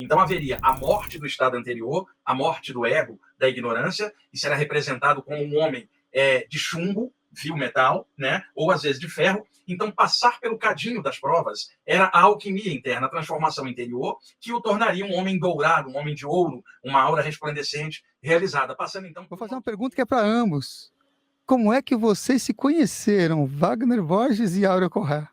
Então haveria a morte do estado anterior, a morte do ego, da ignorância, e será representado como um homem de chumbo, viu metal, né? Ou às vezes de ferro. Então, passar pelo cadinho das provas era a alquimia interna, a transformação interior, que o tornaria um homem dourado, um homem de ouro, uma aura resplandecente realizada. Passando então. Vou fazer uma pergunta que é para ambos. Como é que vocês se conheceram, Wagner Borges e Áureo Corrêa?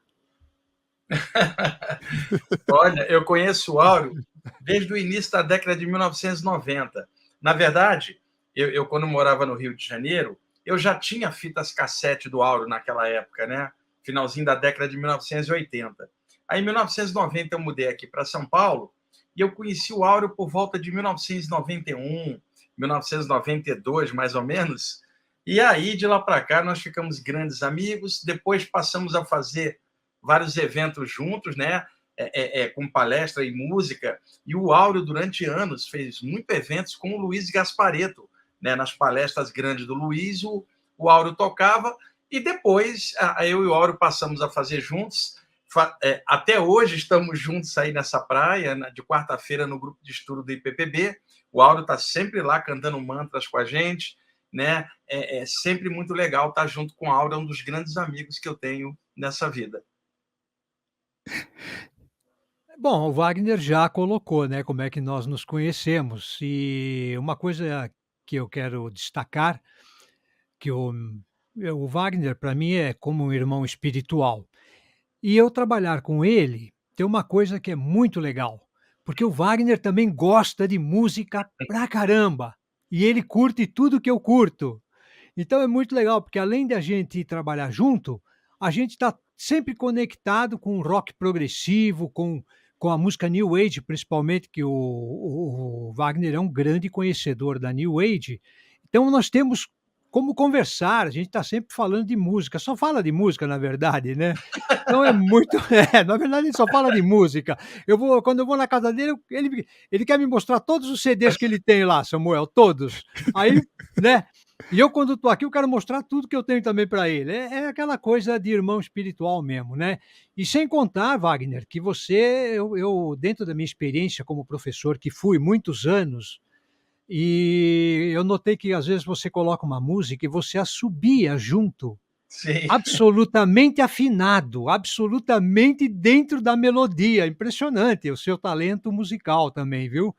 Olha, eu conheço o Áureo desde o início da década de 1990. Na verdade, eu quando morava no Rio de Janeiro, eu já tinha fitas cassete do Áureo naquela época, né? Finalzinho da década de 1980. Aí, em 1990, eu mudei aqui para São Paulo e eu conheci o Áureo por volta de 1991, 1992, mais ou menos. E aí, de lá para cá, nós ficamos grandes amigos. Depois passamos a fazer vários eventos juntos, né? Com palestra e música. E o Áureo, durante anos, fez muitos eventos com o Luiz Gasparetto, né? Nas palestras grandes do Luiz, o Áureo tocava. E depois, eu e o Áureo passamos a fazer juntos. Até hoje estamos juntos aí nessa praia, de quarta-feira, no grupo de estudo do IPPB. O Áureo está sempre lá cantando mantras com a gente, né? É sempre muito legal estar junto com o Áureo, é um dos grandes amigos que eu tenho nessa vida. Bom, o Wagner já colocou, né, como é que nós nos conhecemos. E uma coisa que eu quero destacar, que o Wagner, para mim, é como um irmão espiritual. E eu trabalhar com ele tem uma coisa que é muito legal, porque o Wagner também gosta de música pra caramba. E ele curte tudo que eu curto. Então é muito legal, porque além de a gente trabalhar junto, a gente está sempre conectado com o rock progressivo, com a música New Age, principalmente, que o Wagner é um grande conhecedor da New Age. Então nós temos como conversar, a gente está sempre falando de música, só fala de música, na verdade, né? Então é muito. Na verdade, a gente só fala de música. Quando eu vou na casa dele, ele quer me mostrar todos os CDs que ele tem lá, Samuel, todos. Aí, né? E eu, quando estou aqui, eu quero mostrar tudo que eu tenho também para ele. É aquela coisa de irmão espiritual mesmo, né? E sem contar, Wagner, que eu, dentro da minha experiência como professor, que fui muitos anos, e eu notei que às vezes você coloca uma música e você assobia junto. Sim. Absolutamente afinado, absolutamente dentro da melodia. Impressionante o seu talento musical também, viu?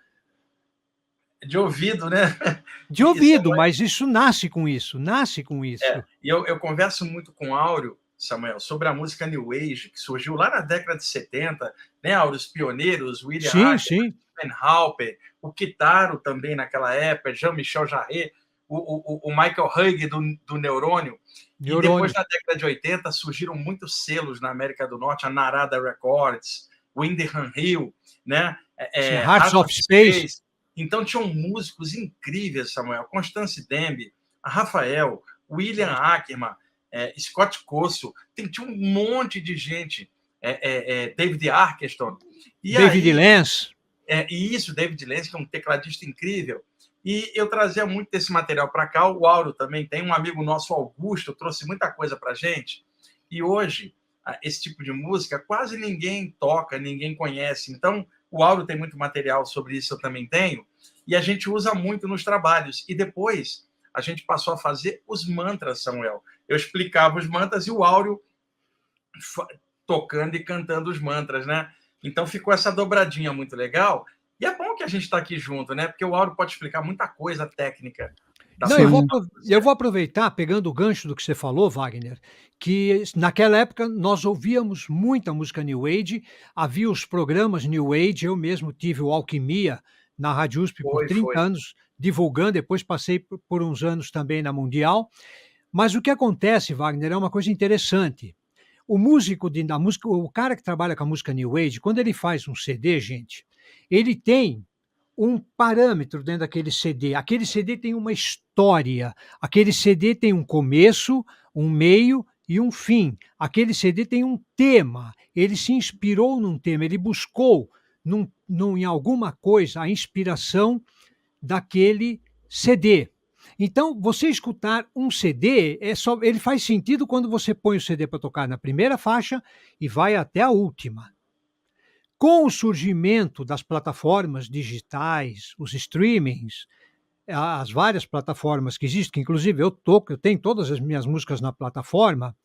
De ouvido, né? De ouvido, mas isso nasce com isso, nasce com isso. E eu converso muito com o Áureo, Samuel, sobre a música New Age, que surgiu lá na década de 70, né, Áureo, os pioneiros, William Ackerman, Stephen Halper, o Kitaro também naquela época, Jean-Michel Jarre, o Michael Hugg do Neurônio. E depois, na década de 80, surgiram muitos selos na América do Norte, a Narada Records, Windham Hill, né? Hearts of Space. Então, tinham músicos incríveis, Samuel. Constance Demby, a Rafael, William Ackerman, Scott Cosso. Tinha um monte de gente. David Arkenstone. David Lance. David Lance, que é um tecladista incrível. E eu trazia muito desse material para cá. O Áureo também tem um amigo nosso, Augusto, trouxe muita coisa para a gente. E hoje, esse tipo de música quase ninguém toca, ninguém conhece. Então, o Áureo tem muito material sobre isso, eu também tenho. E a gente usa muito nos trabalhos. E depois, a gente passou a fazer os mantras, Samuel. Eu explicava os mantras e o Áureo tocando e cantando os mantras, né? Então, ficou essa dobradinha muito legal. E é bom que a gente está aqui junto, né? Porque o Áureo pode explicar muita coisa técnica. Não, eu vou aproveitar, pegando o gancho do que você falou, Wagner, que naquela época nós ouvíamos muita música New Age, havia os programas New Age, eu mesmo tive o Alquimia na Rádio USP por 30 anos, divulgando, depois passei por uns anos também na Mundial. Mas o que acontece, Wagner, é uma coisa interessante. O músico da música, o cara que trabalha com a música New Age, quando ele faz um CD, gente, ele tem um parâmetro dentro daquele CD. Aquele CD tem uma história. Aquele CD tem um começo, um meio e um fim. Aquele CD tem um tema. Ele se inspirou num tema, ele buscou em alguma coisa a inspiração daquele CD. Então, você escutar um CD, ele faz sentido quando você põe o CD para tocar na primeira faixa e vai até a última. Com o surgimento das plataformas digitais, os streamings, as várias plataformas que existem, que inclusive eu tenho todas as minhas músicas na plataforma,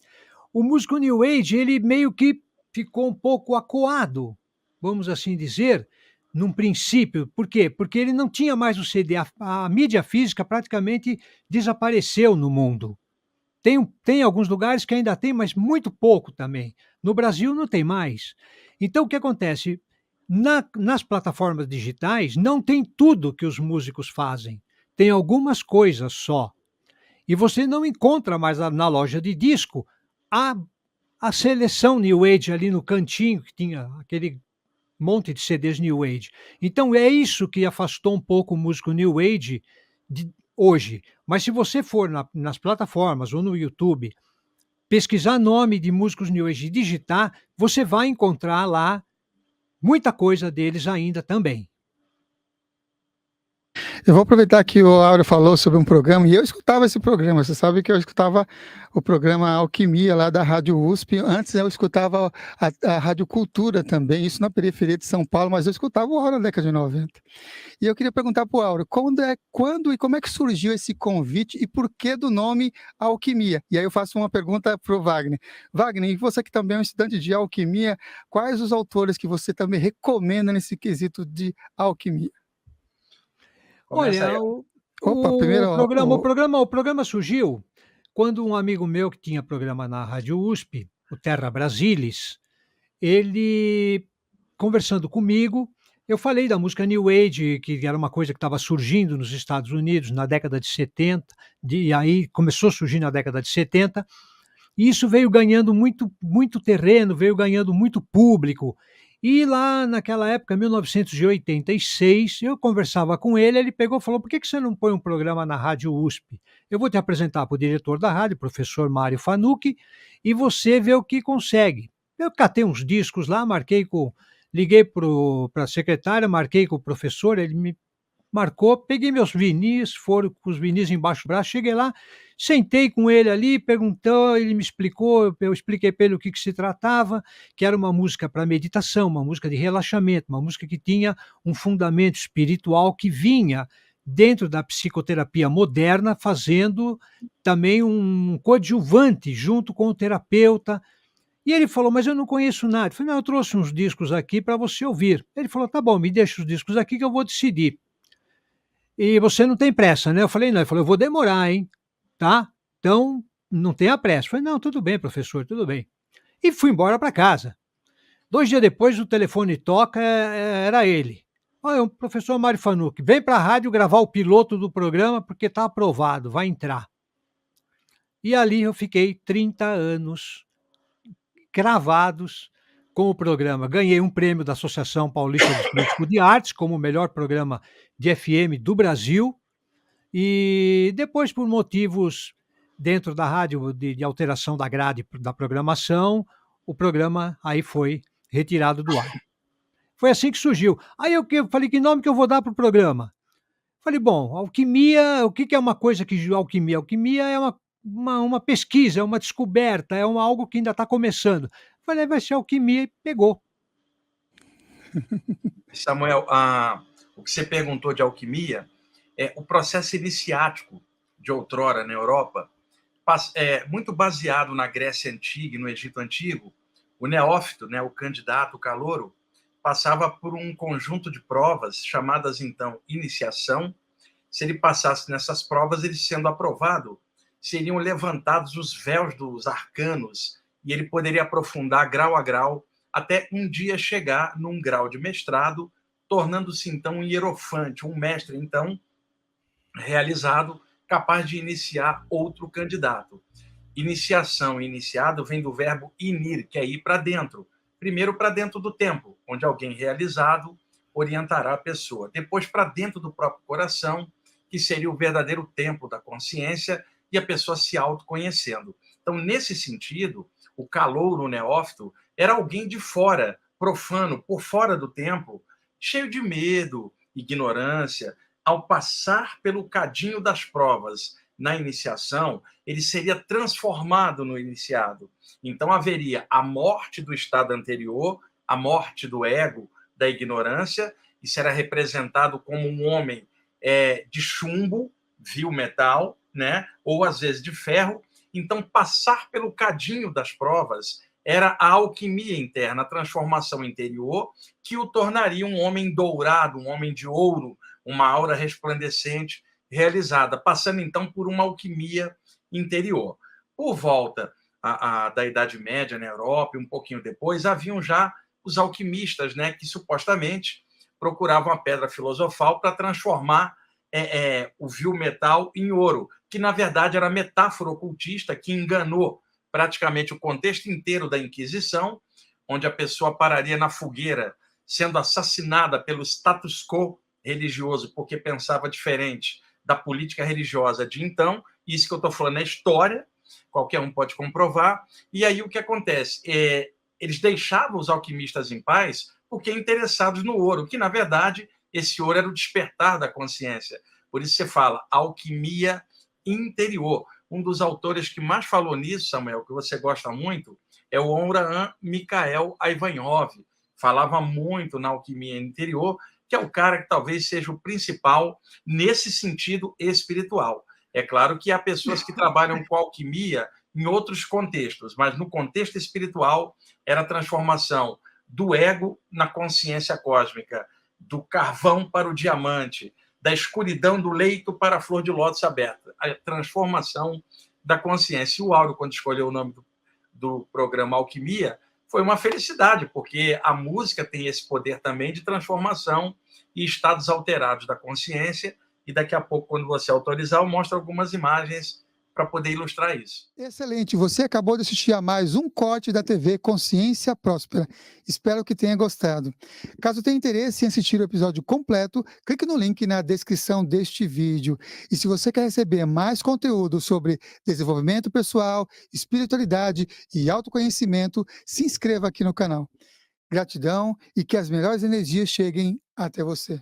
o músico New Age, ele meio que ficou um pouco acuado, vamos assim dizer, num princípio. Por quê? Porque ele não tinha mais o CD, a mídia física praticamente desapareceu no mundo. Tem alguns lugares que ainda tem, mas muito pouco também. No Brasil não tem mais. Então o que acontece? Nas plataformas digitais não tem tudo que os músicos fazem. Tem algumas coisas só. E você não encontra mais na loja de disco a, a seleção New Age ali no cantinho, que tinha aquele monte de CDs New Age. Então é isso que afastou um pouco o músico New Age de hoje. Mas se você for nas plataformas ou no YouTube, pesquisar nome de músicos New Age e digitar, você vai encontrar lá muita coisa deles ainda também. Eu vou aproveitar que o Áureo falou sobre um programa, e eu escutava esse programa. Você sabe que eu escutava o programa Alquimia lá da Rádio USP. Antes eu escutava a Rádio Cultura também, isso na periferia de São Paulo, mas eu escutava o Áureo na década de 90. E eu queria perguntar para o Áureo, quando e como é que surgiu esse convite e por que do nome Alquimia? E aí eu faço uma pergunta para o Wagner. Wagner, e você que também é um estudante de alquimia, quais os autores que você também recomenda nesse quesito de alquimia? Começa aí. Olha, Opa, primeiro, o programa surgiu quando um amigo meu que tinha programa na Rádio USP, o Terra Brasilis, ele conversando comigo, eu falei da música New Age, que era uma coisa que estava surgindo nos Estados Unidos na década de 70, e aí começou a surgir na década de 70, e isso veio ganhando muito terreno, veio ganhando muito público. E lá naquela época, 1986, eu conversava com ele, ele pegou e falou: por que você não põe um programa na Rádio USP? Eu vou te apresentar para o diretor da rádio, professor Mário Fanucchi, e você vê o que consegue. Eu catei uns discos lá, liguei para a secretária, marquei com o professor, ele me marcou, peguei meus vinis, foram com os vinis embaixo do braço, cheguei lá, sentei com ele ali, perguntou, ele me explicou, eu expliquei para ele o que se tratava, que era uma música para meditação, uma música de relaxamento, uma música que tinha um fundamento espiritual que vinha dentro da psicoterapia moderna, fazendo também um coadjuvante junto com o terapeuta. E ele falou: mas eu não conheço nada. Eu falei: não, eu trouxe uns discos aqui para você ouvir. Ele falou: tá bom, me deixa os discos aqui que eu vou decidir. E você não tem pressa, né? Eu falei: não. Ele falou: eu vou demorar, hein? Tá? Então, não tenha pressa. Eu falei: não, tudo bem, professor, tudo bem. E fui embora para casa. 2 dias depois, o telefone toca, era ele. Olha, o professor Mário Fanucchi, vem para a rádio gravar o piloto do programa porque está aprovado, vai entrar. E ali eu fiquei 30 anos gravados com o programa. Ganhei um prêmio da Associação Paulista de Crítico de Artes como o melhor programa de FM do Brasil. E depois, por motivos dentro da rádio de alteração da grade da programação, o programa aí foi retirado do ar. Foi assim que surgiu. Aí eu falei: que nome que eu vou dar para o programa? Falei: bom, alquimia, o que é uma coisa que alquimia? Alquimia é uma pesquisa, é uma descoberta, é algo que ainda está começando. Falei: vai ser alquimia, e pegou. Samuel, o que você perguntou de alquimia é o processo iniciático de outrora na Europa, muito baseado na Grécia Antiga e no Egito Antigo. O neófito, né, o candidato, o calouro, passava por um conjunto de provas chamadas, então, iniciação. Se ele passasse nessas provas, ele sendo aprovado, seriam levantados os véus dos arcanos e ele poderia aprofundar grau a grau até um dia chegar num grau de mestrado, tornando-se, então, um hierofante, um mestre, então, realizado, capaz de iniciar outro candidato. Iniciação e iniciado vem do verbo inir, que é ir para dentro. Primeiro para dentro do templo, onde alguém realizado orientará a pessoa. Depois para dentro do próprio coração, que seria o verdadeiro templo da consciência, e a pessoa se autoconhecendo. Então, nesse sentido, o calouro, o neófito, era alguém de fora, profano, por fora do templo, cheio de medo, ignorância. Ao passar pelo cadinho das provas na iniciação, ele seria transformado no iniciado. Então, haveria a morte do estado anterior, a morte do ego, da ignorância. Isso era representado como um homem de chumbo, vil metal, né? Ou às vezes de ferro. Então, passar pelo cadinho das provas era a alquimia interna, a transformação interior, que o tornaria um homem dourado, um homem de ouro, uma aura resplandecente realizada, passando então por uma alquimia interior. Por volta da Idade Média na Europa, e um pouquinho depois, haviam já os alquimistas, né, que supostamente procuravam a pedra filosofal para transformar o vil metal em ouro, que na verdade era metáfora ocultista que enganou praticamente o contexto inteiro da Inquisição, onde a pessoa pararia na fogueira, sendo assassinada pelo status quo religioso, porque pensava diferente da política religiosa de então. Isso que eu estou falando é história, qualquer um pode comprovar. E aí o que acontece? Eles deixavam os alquimistas em paz porque interessados no ouro, que na verdade esse ouro era o despertar da consciência. Por isso você fala alquimia interior. Um dos autores que mais falou nisso, Samuel, que você gosta muito, é o Abraham Mikhail Ivanov. Falava muito na alquimia interior, que é o cara que talvez seja o principal nesse sentido espiritual. É claro que há pessoas que trabalham com alquimia em outros contextos, mas no contexto espiritual era a transformação do ego na consciência cósmica, do carvão para o diamante, da escuridão do leito para a flor de lótus aberta, a transformação da consciência. E o Áureo, quando escolheu o nome do programa Alquimia, foi uma felicidade, porque a música tem esse poder também de transformação e estados alterados da consciência, e daqui a pouco, quando você autorizar, eu mostro algumas imagens para poder ilustrar isso. Excelente, você acabou de assistir a mais um corte da TV Consciência Próspera. Espero que tenha gostado. Caso tenha interesse em assistir o episódio completo, clique no link na descrição deste vídeo. E se você quer receber mais conteúdo sobre desenvolvimento pessoal, espiritualidade e autoconhecimento, se inscreva aqui no canal. Gratidão e que as melhores energias cheguem até você.